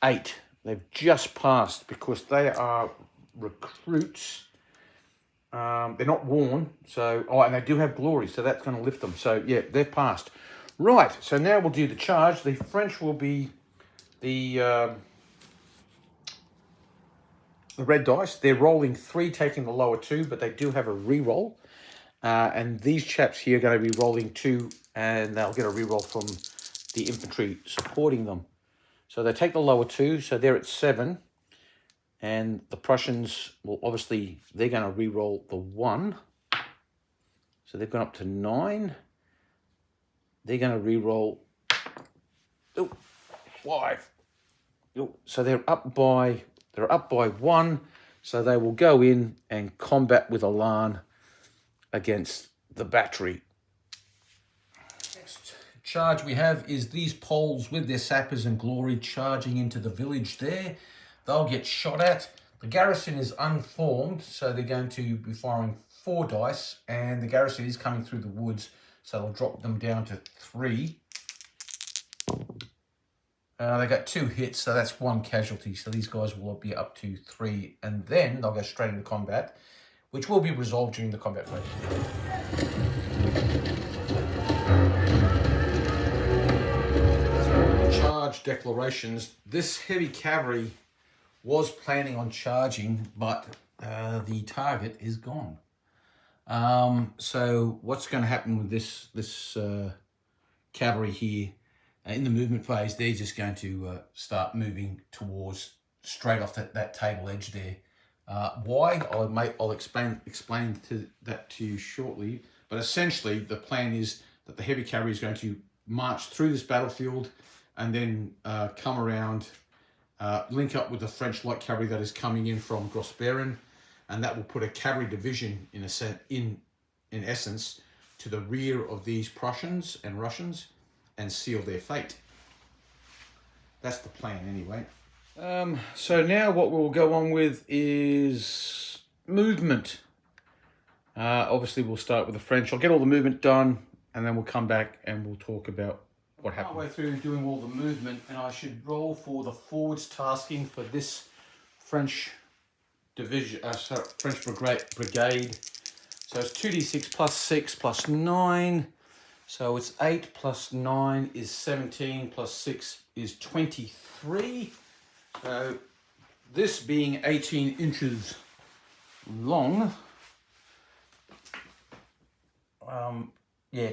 8. They've just passed because they are recruits. They're not worn. So, and they do have glory, so that's going to lift them. So, yeah, they've passed. Right, so now we'll do the charge. The French will be the red dice. They're rolling 3, taking the lower 2, but they do have a re-roll. And these chaps here are going to be rolling 2, and they'll get a re-roll from the infantry supporting them. So they take the lower 2, so they're at 7. And the Prussians will obviously, they're going to re-roll the 1. So they've gone up to 9. They're going to re-roll 5. So they're up by 1. So they will go in and combat with Elan against the battery. Next charge we have is these Poles with their sappers and glory charging into the village there. They'll get shot at. The garrison is unformed, so they're going to be firing 4 dice, and the garrison is coming through the woods, so they'll drop them down to 3. They got 2 hits, so that's 1 casualty. So these guys will be up to 3, and then they'll go straight into combat, which will be resolved during the combat phase. Charge declarations. This heavy cavalry was planning on charging, but the target is gone. So what's going to happen with this cavalry here? In the movement phase, they're just going to start moving towards straight off that table edge there. Why? I'll explain that to you shortly. But essentially, the plan is that the heavy cavalry is going to march through this battlefield and then come around, link up with the French light cavalry that is coming in from Grossbeeren, and that will put a cavalry division in essence to the rear of these Prussians and Russians, and seal their fate. That's the plan anyway. So now what we'll go on with is movement. Obviously we'll start with the French. I'll get all the movement done, and then we'll come back and we'll talk about what happened. Halfway through doing all the movement, and I should roll for the forwards tasking for this French division, French brigade. So it's 2d6 plus 6 plus 9. So it's 8 plus 9 is 17 plus 6 is 23. So this being 18 inches long,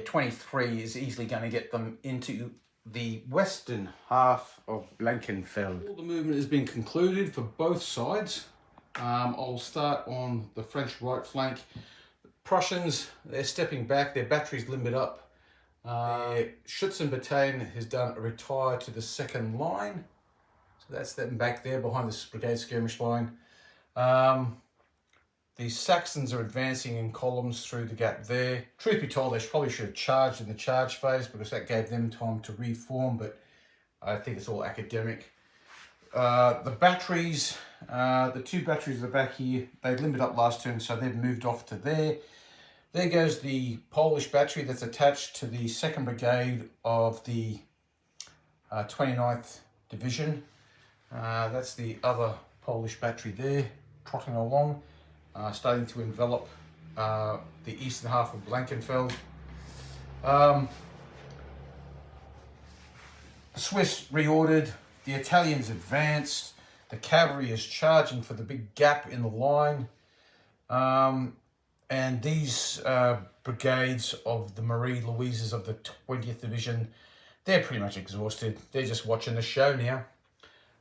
23 is easily going to get them into the western half of Blankenfelde. All the movement has been concluded for both sides. I'll start on the French right flank. Prussians, they're stepping back, their batteries limbered up. Their Schützen battalion has done a retire to the second line. So that's them back there behind this brigade skirmish line. The Saxons are advancing in columns through the gap there. Truth be told, they probably should have charged in the charge phase because that gave them time to reform, but I think it's all academic. The batteries, the 2 batteries are back here. They limbered up last turn, so they've moved off to there. There goes the Polish battery that's attached to the 2nd Brigade of the 29th Division. That's the other Polish battery there, trotting along, starting to envelop the eastern half of Blankenfelde. Swiss reordered, the Italians advanced, the cavalry is charging for the big gap in the line. And these brigades of the Marie Louises of the 20th Division, they're pretty much exhausted. They're just watching the show now.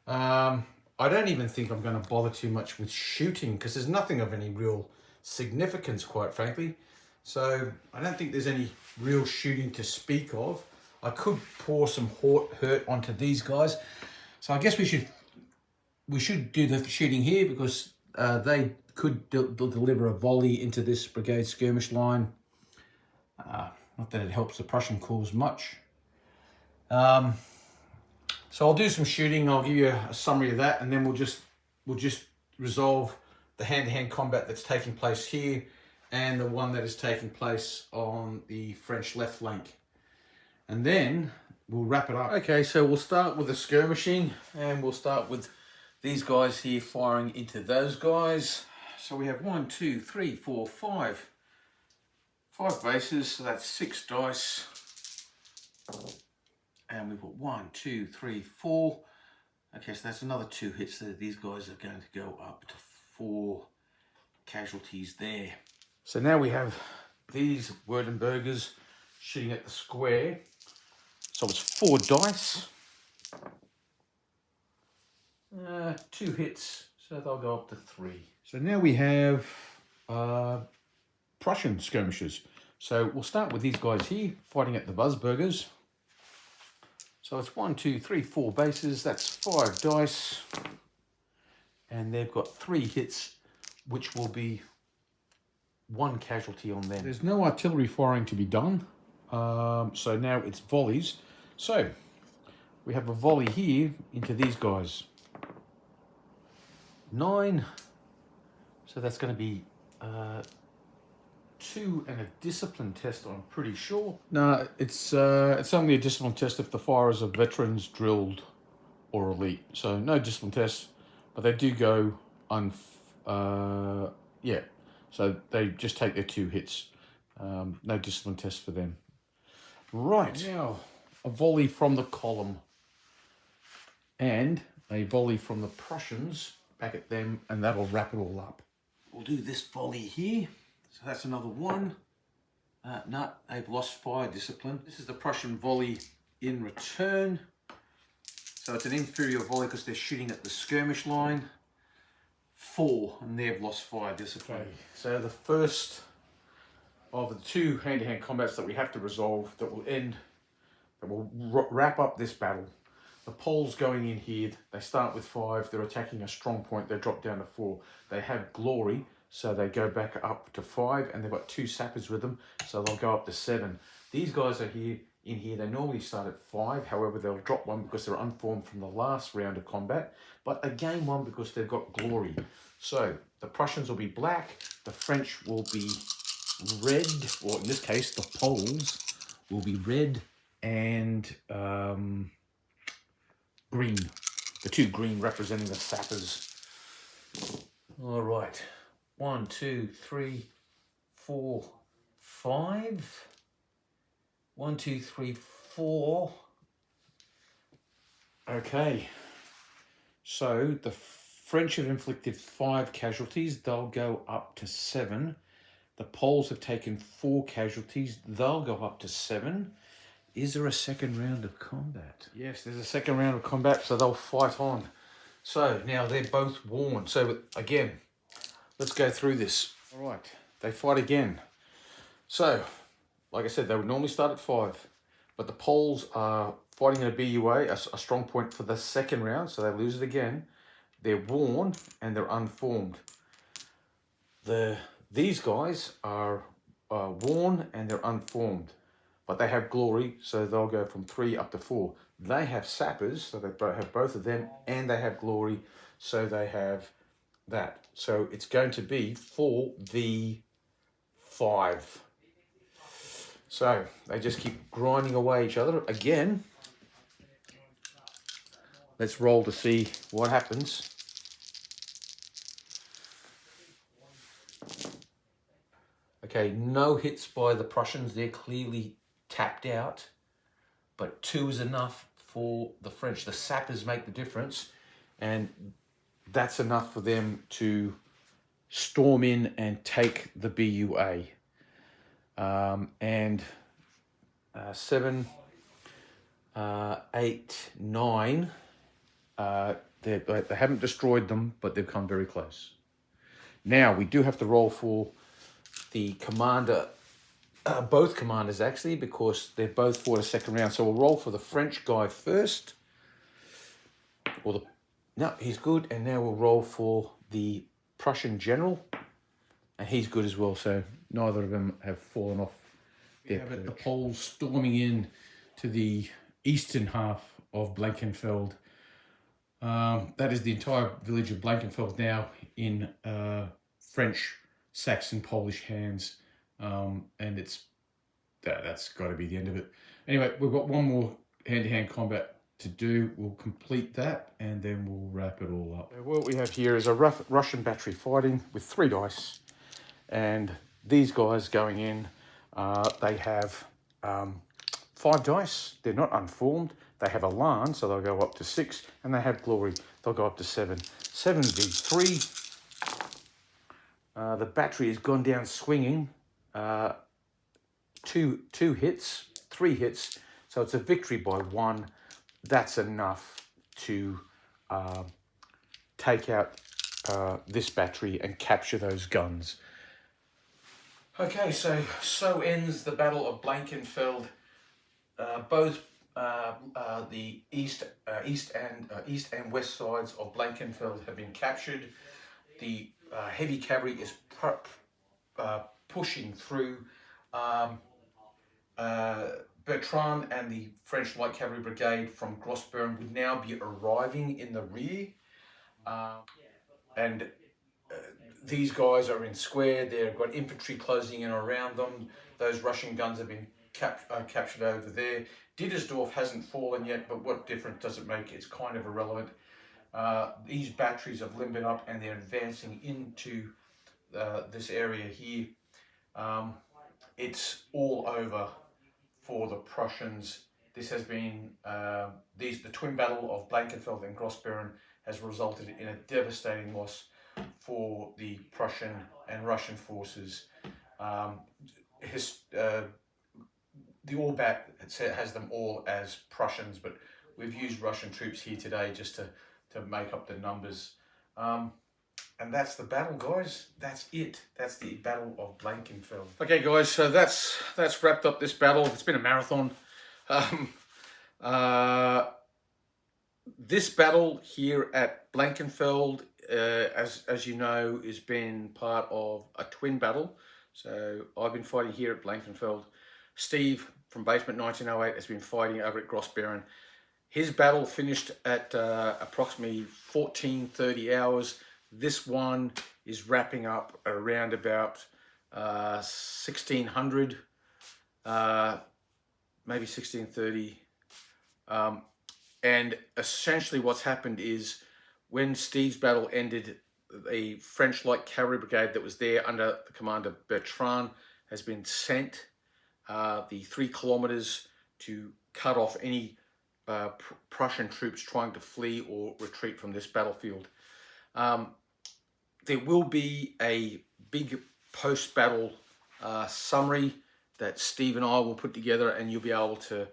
I don't even think I'm going to bother too much with shooting because there's nothing of any real significance, quite frankly. So I don't think there's any real shooting to speak of. I could pour some hurt onto these guys. So I guess we should do the shooting here because they could deliver a volley into this brigade skirmish line. Not that it helps the Prussian cause much. So I'll do some shooting. I'll give you a summary of that, and then we'll just resolve the hand-to-hand combat that's taking place here and the one that is taking place on the French left flank. And then we'll wrap it up. Okay, so we'll start with the skirmishing, and we'll start with these guys here firing into those guys. So we have 1, 2, 3, 4, 5. 5 bases, so that's 6 dice. And we've got 1, 2, 3, 4. Okay, so that's another 2 hits. So these guys are going to go up to 4 casualties there. So now we have these Württembergers shooting at the square. So it's 4 dice. 2 hits, so they'll go up to 3. So now we have Prussian skirmishers. So we'll start with these guys here fighting at the Buzzburgers. So it's 1, 2, 3, 4 bases. That's 5 dice. And they've got 3 hits, which will be 1 casualty on them. There's no artillery firing to be done. So now it's volleys. So we have a volley here into these guys. 9. So that's going to be 2 and a discipline test, I'm pretty sure. No, it's only a discipline test if the firers are veterans, drilled, or elite. So no discipline tests, but they do go yeah. So they just take their 2 hits. No discipline tests for them. Right, now a volley from the column and a volley from the Prussians back at them, and that'll wrap it all up. We'll do this volley here. So that's another 1. No, they've lost fire discipline. This is the Prussian volley in return. So it's an inferior volley because they're shooting at the skirmish line. 4, and they've lost fire discipline. Okay. So the first of the 2 hand-to-hand combats that we have to resolve, that will wrap up this battle. The Poles going in here, they start with 5, they're attacking a strong point, they drop down to 4. They have glory, so they go back up to 5, and they've got 2 sappers with them, so they'll go up to 7. These guys are here, they normally start at 5, however they'll drop 1 because they're unformed from the last round of combat, but they gain 1 because they've got glory. So the Prussians will be black, the French will be red, or in this case the Poles will be red and green. The 2 green representing the sappers. All right, 1, 2, 3, 4, 5. 1, 2, 3, 4. Okay, so the French have inflicted 5 casualties. They'll go up to 7. The Poles have taken 4 casualties. They'll go up to 7. Is there a second round of combat? Yes, there's a second round of combat, so they'll fight on. So now they're both worn. So again, let's go through this. All right, they fight again. So, like I said, they would normally start at 5, but the Poles are fighting in a BUA, a strong point for the second round, so they lose it again. They're worn and they're unformed. These guys are worn and they're unformed, but they have glory, so they'll go from 3 up to 4. They have sappers, so they have both of them, and they have glory, so they have that. So it's going to be 4v5. So they just keep grinding away each other. Again, let's roll to see what happens. Okay, no hits by the Prussians. They're clearly tapped out, but 2 is enough for the French. The sappers make the difference, and that's enough for them to storm in and take the BUA. 7, 8, 9, they haven't destroyed them, but they've come very close. Now, we do have to roll for the commander, both commanders actually, because they're both fought a second round. So we'll roll for the French guy first. No, he's good. And now we'll roll for the Prussian general. And he's good as well, so neither of them have fallen off their perch. The Poles storming in to the eastern half of Blankenfelde. That is the entire village of Blankenfelde now in French, Saxon, Polish hands, and that's got to be the end of it. Anyway, we've got one more hand-to-hand combat to do. We'll complete that and then we'll wrap it all up. What we have here is a Russian battery fighting with 3 dice, and these guys going in, they have 5 dice. They're not unformed. They have Elan, so they'll go up to 6, and they have Glory. They'll go up to 7. 7v3. The battery has gone down swinging. 2 hits, 3 hits, so it's a victory by 1. That's enough to take out this battery and capture those guns. Okay, so ends the Battle of Blankenfelde. Both the east and west sides of Blankenfelde have been captured. The heavy cavalry is pushing through. Bertrand and the French Light Cavalry Brigade from Grossburn would now be arriving in the rear, and these guys are in square. They've got infantry closing in around them. Those Russian guns have been captured over there. Dittersdorf hasn't fallen yet, but what difference does it make? It's kind of irrelevant. These batteries have limbered up and they're advancing into this area here. It's all over for the Prussians. This has been, the Twin Battle of Blankenfelde and Grossburn has resulted in a devastating loss for the Prussian and Russian forces. The Orbat has them all as Prussians, but we've used Russian troops here today just to make up the numbers. And that's the battle, guys. That's it. That's the Battle of Blankenfelde. Okay, guys, so that's wrapped up this battle. It's been a marathon. This battle here at Blankenfelde, as you know, has been part of a twin battle. So I've been fighting here at Blankenfelde. Steve from Basement 1908 has been fighting over at Grossburn. His battle finished at approximately 14:30 hours. This one is wrapping up around about 1600, maybe 1630. And essentially what's happened is when Steve's battle ended, a French Light Cavalry Brigade that was there under the command of Bertrand has been sent the 3 kilometers to cut off any Prussian troops trying to flee or retreat from this battlefield. There will be a big post-battle summary that Steve and I will put together, and you'll be able to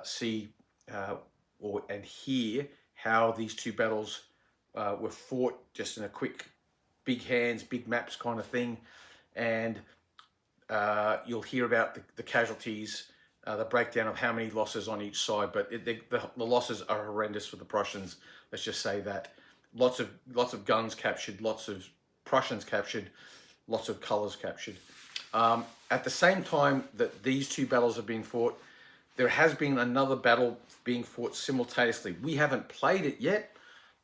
see and hear how these 2 battles were fought, just in a quick, big hands, big maps kind of thing. And you'll hear about the casualties, the breakdown of how many losses on each side, but the losses are horrendous for the Prussians. Let's just say that. Lots of guns captured, lots of Prussians captured, lots of colours captured. At the same time that these 2 battles have been fought, there has been another battle being fought simultaneously. We haven't played it yet,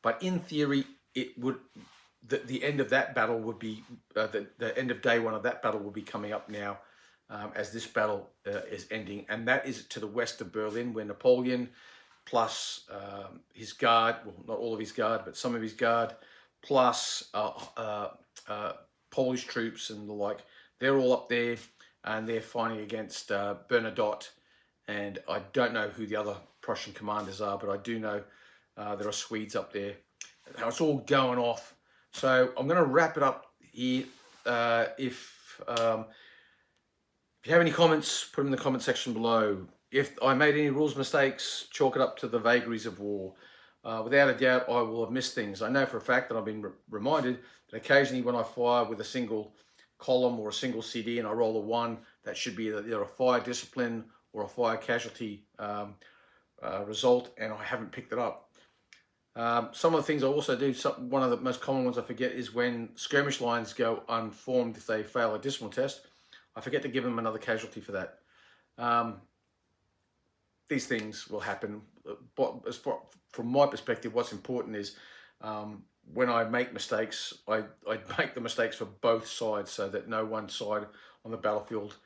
but in theory, it would. The end of that battle would be the end of day 1 of that battle will be coming up now, as this battle is ending, and that is to the west of Berlin, where Napoleon, plus his guard, well, not all of his guard, but some of his guard, plus Polish troops and the like, they're all up there, and they're fighting against Bernadotte, and I don't know who the other Prussian commanders are, but I do know there are Swedes up there. Now it's all going off. So I'm going to wrap it up here. If you have any comments, put them in the comment section below. If I made any rules mistakes, chalk it up to the vagaries of war. Without a doubt, I will have missed things. I know for a fact that I've been reminded that occasionally when I fire with a single column or a single CD and I roll a 1, that should be either a fire discipline or a fire casualty result, and I haven't picked it up. Some of the things I also do, one of the most common ones I forget is when skirmish lines go unformed if they fail a discipline test. I forget to give them another casualty for that. these things will happen. But as far from my perspective, what's important is when I make mistakes, I make the mistakes for both sides, so that no one side on the battlefield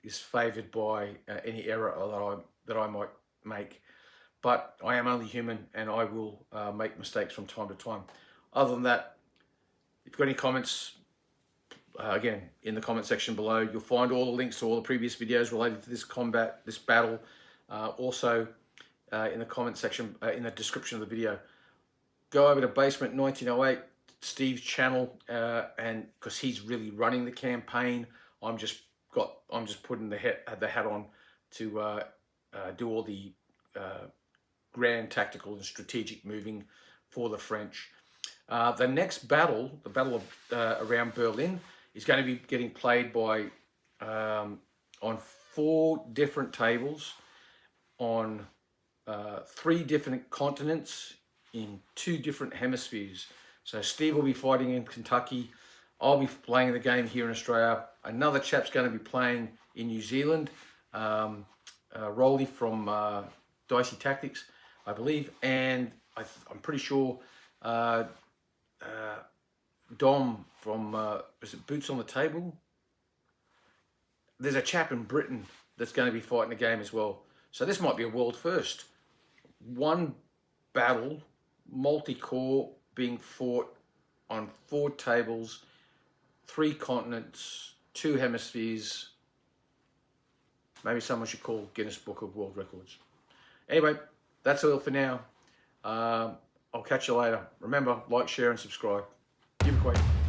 is favoured by any error that I might make. But I am only human, and I will make mistakes from time to time. Other than that, if you've got any comments, again, in the comment section below, you'll find all the links to all the previous videos related to this combat, this battle. Also, in the comment section, in the description of the video, go over to Basement 1908, Steve's channel, and because he's really running the campaign, I'm just putting the hat on to do all the grand tactical and strategic moving for the French. The next battle, the battle of around Berlin, is going to be getting played by on 4 different tables, on 3 different continents, in 2 different hemispheres. So Steve will be fighting in Kentucky. I'll be playing the game here in Australia. Another chap's going to be playing in New Zealand. Rolly from Dicey Tactics, I believe, and I'm pretty sure Dom from is it Boots on the Table? There's a chap in Britain that's going to be fighting the game as well. So this might be a world first. 1 battle, multi-core, being fought on 4 tables, 3 continents, 2 hemispheres. Maybe someone should call Guinness Book of World Records. Anyway, that's all for now. I'll catch you later. Remember, like, share, and subscribe. Give a quake.